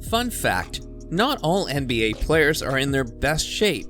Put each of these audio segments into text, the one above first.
Fun fact, not all NBA players are in their best shape.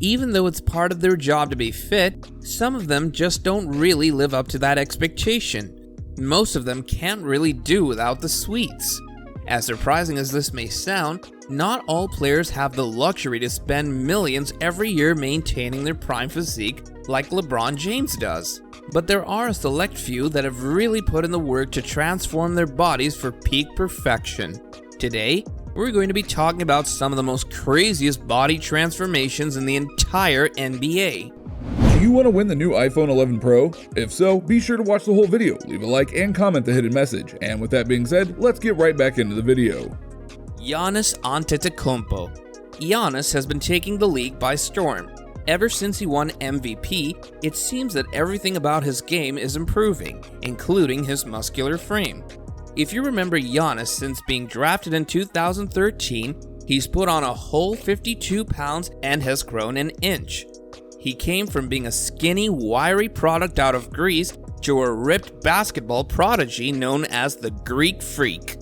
Even though it's part of their job to be fit, some of them just don't really live up to that expectation. Most of them can't really do without the sweets. As surprising as this may sound, not all players have the luxury to spend millions every year maintaining their prime physique like LeBron James does. But there are a select few that have really put in the work to transform their bodies for peak perfection. Today, we're going to be talking about some of the most craziest body transformations in the entire NBA. Do you want to win the new iPhone 11 Pro? If so, be sure to watch the whole video, leave a like, and comment the hidden message. And with that being said, let's get right back into the video. Giannis Antetokounmpo. Giannis has been taking the league by storm. Ever since he won MVP, it seems that everything about his game is improving, including his muscular frame. If you remember Giannis since being drafted in 2013, he's put on a whole 52 pounds and has grown an inch. He came from being a skinny, wiry product out of Greece to a ripped basketball prodigy known as the Greek Freak.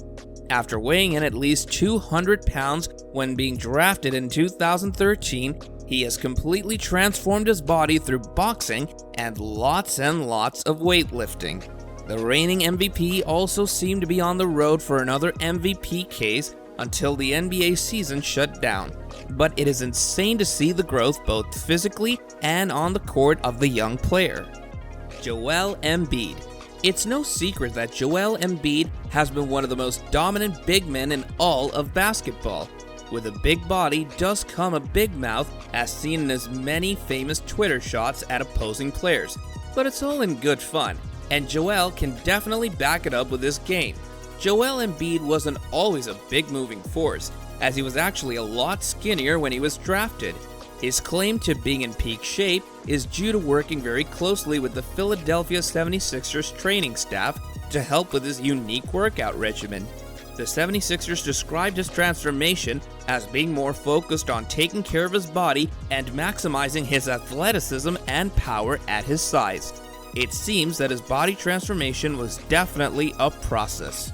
After weighing in at least 200 pounds when being drafted in 2013, he has completely transformed his body through boxing and lots of weightlifting. The reigning MVP also seemed to be on the road for another MVP case until the NBA season shut down. But it is insane to see the growth both physically and on the court of the young player. Joel Embiid. It's no secret that Joel Embiid has been one of the most dominant big men in all of basketball. With a big body does come a big mouth, as seen in his many famous Twitter shots at opposing players. But it's all in good fun, and Joel can definitely back it up with his game. Joel Embiid wasn't always a big moving force, as he was actually a lot skinnier when he was drafted. His claim to being in peak shape is due to working very closely with the Philadelphia 76ers training staff to help with his unique workout regimen. The 76ers described his transformation as being more focused on taking care of his body and maximizing his athleticism and power at his size. It seems that his body transformation was definitely a process.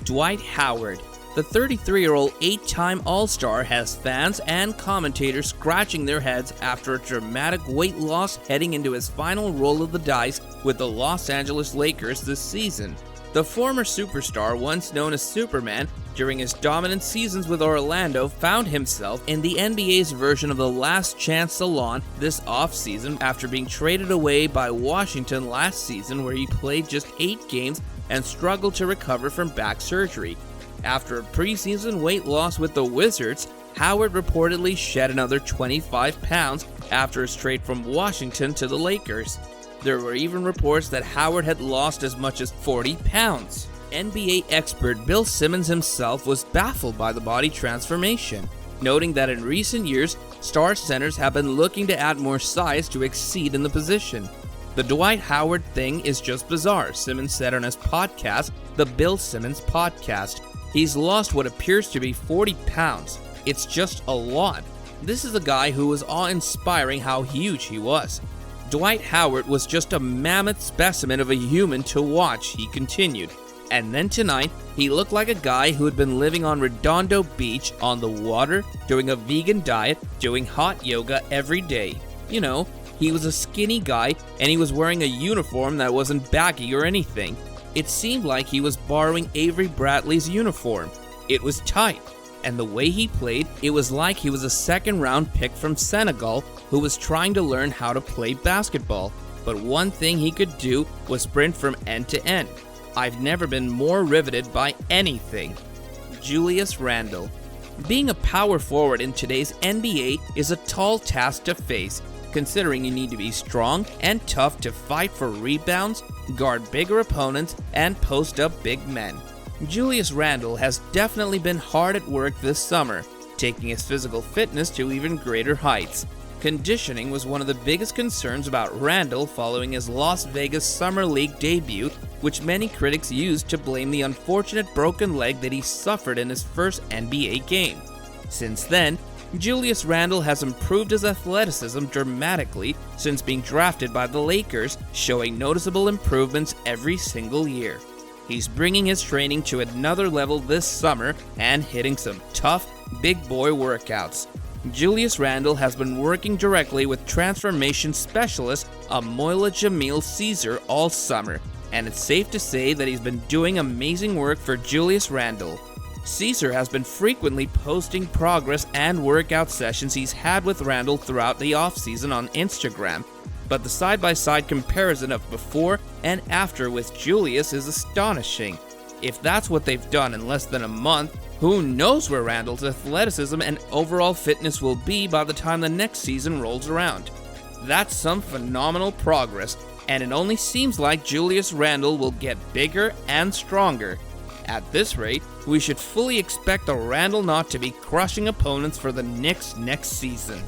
Dwight Howard. The 33-year-old 8-time All-Star has fans and commentators scratching their heads after a dramatic weight loss heading into his final roll of the dice with the Los Angeles Lakers this season. The former superstar, once known as Superman, during his dominant seasons with Orlando, found himself in the NBA's version of the Last Chance Salon this offseason after being traded away by Washington last season, where he played just 8 games and struggled to recover from back surgery. After a preseason weight loss with the Wizards, Howard reportedly shed another 25 pounds after his trade from Washington to the Lakers. There were even reports that Howard had lost as much as 40 pounds. NBA expert Bill Simmons himself was baffled by the body transformation, noting that in recent years, star centers have been looking to add more size to exceed in the position. The Dwight Howard thing is just bizarre, Simmons said on his podcast, The Bill Simmons Podcast. He's lost what appears to be 40 pounds. It's just a lot. This is a guy who was awe-inspiring how huge he was. Dwight Howard was just a mammoth specimen of a human to watch, he continued. And then tonight, he looked like a guy who had been living on Redondo Beach on the water, doing a vegan diet, doing hot yoga every day. You know, he was a skinny guy and he was wearing a uniform that wasn't baggy or anything. It seemed like he was borrowing Avery Bradley's uniform. It was tight, and the way he played, it was like he was a second-round pick from Senegal who was trying to learn how to play basketball. But one thing he could do was sprint from end to end. I've never been more riveted by anything. Julius Randle. Being a power forward in today's NBA is a tall task to face, considering you need to be strong and tough to fight for rebounds, guard bigger opponents, and post up big men. Julius Randle has definitely been hard at work this summer, taking his physical fitness to even greater heights. Conditioning was one of the biggest concerns about Randle following his Las Vegas Summer League debut, which many critics used to blame the unfortunate broken leg that he suffered in his first NBA game. Since then, Julius Randle has improved his athleticism dramatically since being drafted by the Lakers, showing noticeable improvements every single year. He's bringing his training to another level this summer and hitting some tough, big boy workouts. Julius Randle has been working directly with transformation specialist Amoila Jamil Caesar all summer, and it's safe to say that he's been doing amazing work for Julius Randle. Caesar has been frequently posting progress and workout sessions he's had with Randle throughout the offseason on Instagram, but the side-by-side comparison of before and after with Julius is astonishing. If that's what they've done in less than a month, who knows where Randle's athleticism and overall fitness will be by the time the next season rolls around. That's some phenomenal progress, and it only seems like Julius Randle will get bigger and stronger. At this rate, we should fully expect the Randle knot to be crushing opponents for the Knicks next season.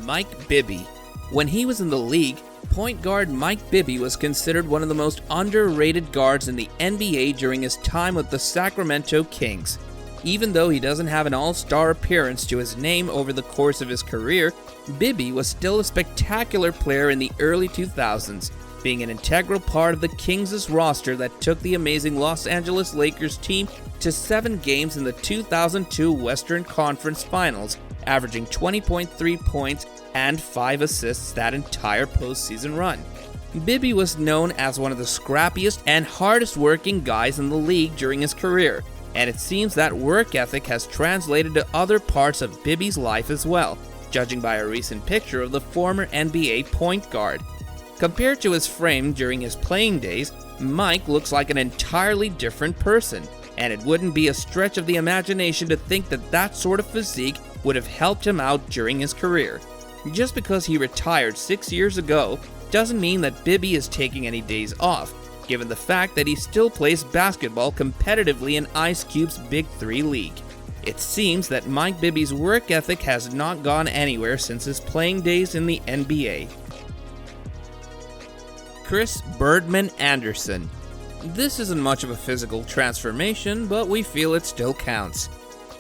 Mike Bibby. When he was in the league, point guard Mike Bibby was considered one of the most underrated guards in the NBA during his time with the Sacramento Kings. Even though he doesn't have an all-star appearance to his name over the course of his career, Bibby was still a spectacular player in the early 2000s, being an integral part of the Kings' roster that took the amazing Los Angeles Lakers team to 7 games in the 2002 Western Conference Finals, averaging 20.3 points and 5 assists that entire postseason run. Bibby was known as one of the scrappiest and hardest working guys in the league during his career, and it seems that work ethic has translated to other parts of Bibby's life as well, judging by a recent picture of the former NBA point guard. Compared to his frame during his playing days, Mike looks like an entirely different person, and it wouldn't be a stretch of the imagination to think that that sort of physique would have helped him out during his career. Just because he retired 6 years ago doesn't mean that Bibby is taking any days off, given the fact that he still plays basketball competitively in Ice Cube's Big 3 league. It seems that Mike Bibby's work ethic has not gone anywhere since his playing days in the NBA. Chris Birdman Anderson. This isn't much of a physical transformation, but we feel it still counts.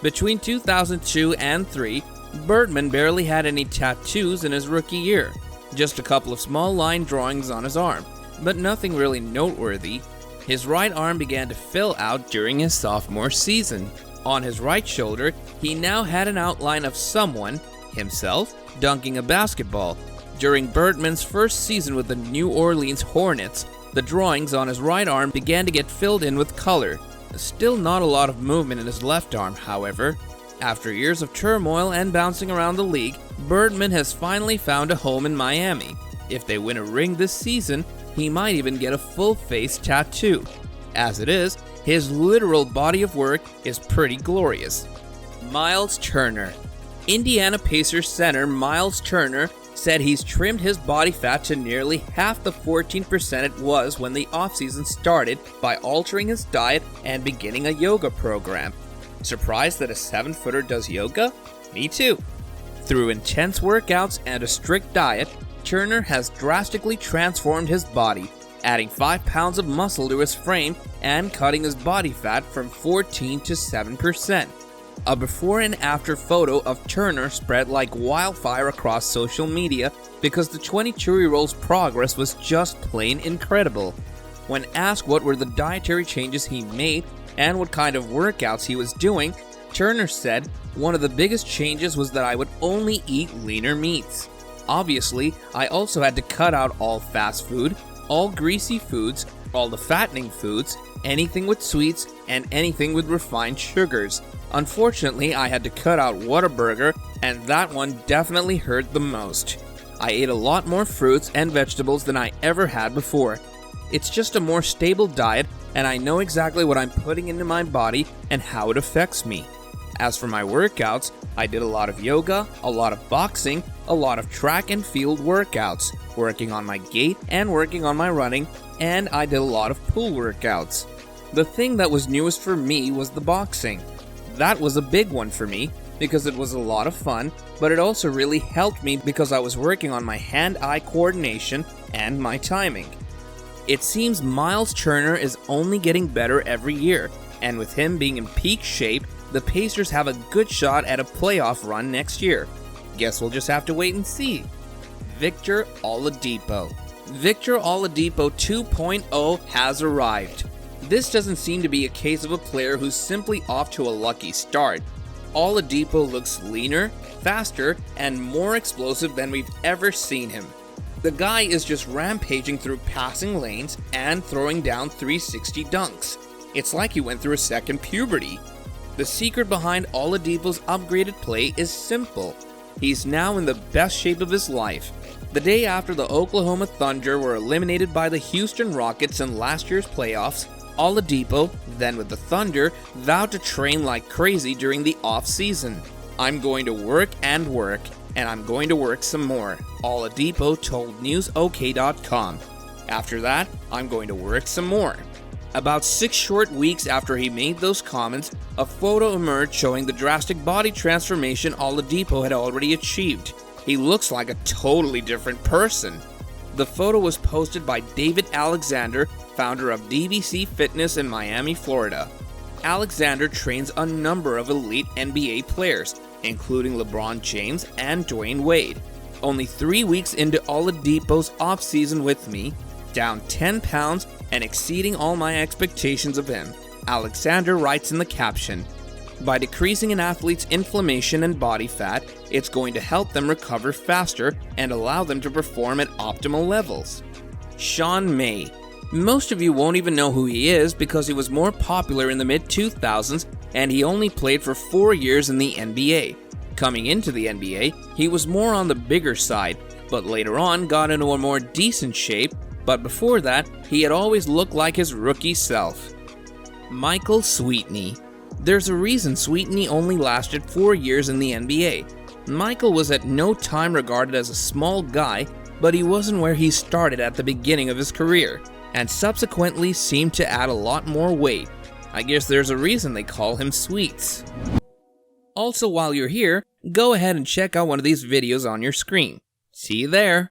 Between 2002 and 3, Birdman barely had any tattoos in his rookie year, just a couple of small line drawings on his arm, but nothing really noteworthy. His right arm began to fill out during his sophomore season. On his right shoulder, he now had an outline of someone, himself, dunking a basketball. During Birdman's first season with the New Orleans Hornets, the drawings on his right arm began to get filled in with color. Still not a lot of movement in his left arm, however. After years of turmoil and bouncing around the league, Birdman has finally found a home in Miami. If they win a ring this season, he might even get a full face tattoo. As it is, his literal body of work is pretty glorious. Miles Turner. Indiana Pacers center Miles Turner said he's trimmed his body fat to nearly half the 14% it was when the offseason started by altering his diet and beginning a yoga program. Surprised that a 7-footer does yoga? Me too. Through intense workouts and a strict diet, Turner has drastically transformed his body, adding 5 pounds of muscle to his frame and cutting his body fat from 14 to 7%. A before and after photo of Turner spread like wildfire across social media because the 22-year-old's progress was just plain incredible. When asked what were the dietary changes he made and what kind of workouts he was doing, Turner said, "One of the biggest changes was that I would only eat leaner meats. Obviously, I also had to cut out all fast food, all greasy foods, all the fattening foods, anything with sweets, and anything with refined sugars. Unfortunately, I had to cut out Whataburger, and that one definitely hurt the most. I ate a lot more fruits and vegetables than I ever had before. It's just a more stable diet, and I know exactly what I'm putting into my body and how it affects me. As for my workouts, I did a lot of yoga, a lot of boxing, a lot of track and field workouts, working on my gait and working on my running, and I did a lot of pool workouts. The thing that was newest for me was the boxing. That was a big one for me because it was a lot of fun, but it also really helped me because I was working on my hand-eye coordination and my timing. It seems Miles Turner is only getting better every year, and with him being in peak shape, the Pacers have a good shot at a playoff run next year. Guess we'll just have to wait and see. Victor Oladipo. Victor Oladipo 2.0 has arrived. This doesn't seem to be a case of a player who's simply off to a lucky start. Oladipo looks leaner, faster, and more explosive than we've ever seen him. The guy is just rampaging through passing lanes and throwing down 360 dunks. It's like he went through a second puberty. The secret behind Oladipo's upgraded play is simple. He's now in the best shape of his life. The day after the Oklahoma Thunder were eliminated by the Houston Rockets in last year's playoffs, Oladipo, then with the Thunder, vowed to train like crazy during the off-season. "I'm going to work, and I'm going to work some more," Oladipo told newsok.com. "After that, I'm going to work some more." About 6 short weeks after he made those comments, a photo emerged showing the drastic body transformation Oladipo had already achieved. He looks like a totally different person. The photo was posted by David Alexander, founder of DBC Fitness in Miami, Florida. Alexander trains a number of elite NBA players, including LeBron James and Dwayne Wade. Only 3 weeks into Oladipo's off-season with me, down 10 pounds and exceeding all my expectations of him, Alexander writes in the caption, "By decreasing an athlete's inflammation and body fat, it's going to help them recover faster and allow them to perform at optimal levels." Sean May. Most of you won't even know who he is because he was more popular in the mid-2000s and he only played for 4 years in the NBA. Coming into the NBA, he was more on the bigger side, but later on got into a more decent shape, but before that, he had always looked like his rookie self. Michael Sweetney. There's a reason Sweetney only lasted 4 years in the NBA. Michael was at no time regarded as a small guy, but he wasn't where he started at the beginning of his career, and subsequently seemed to add a lot more weight. I guess there's a reason they call him Sweets. Also, while you're here, go ahead and check out one of these videos on your screen. See you there!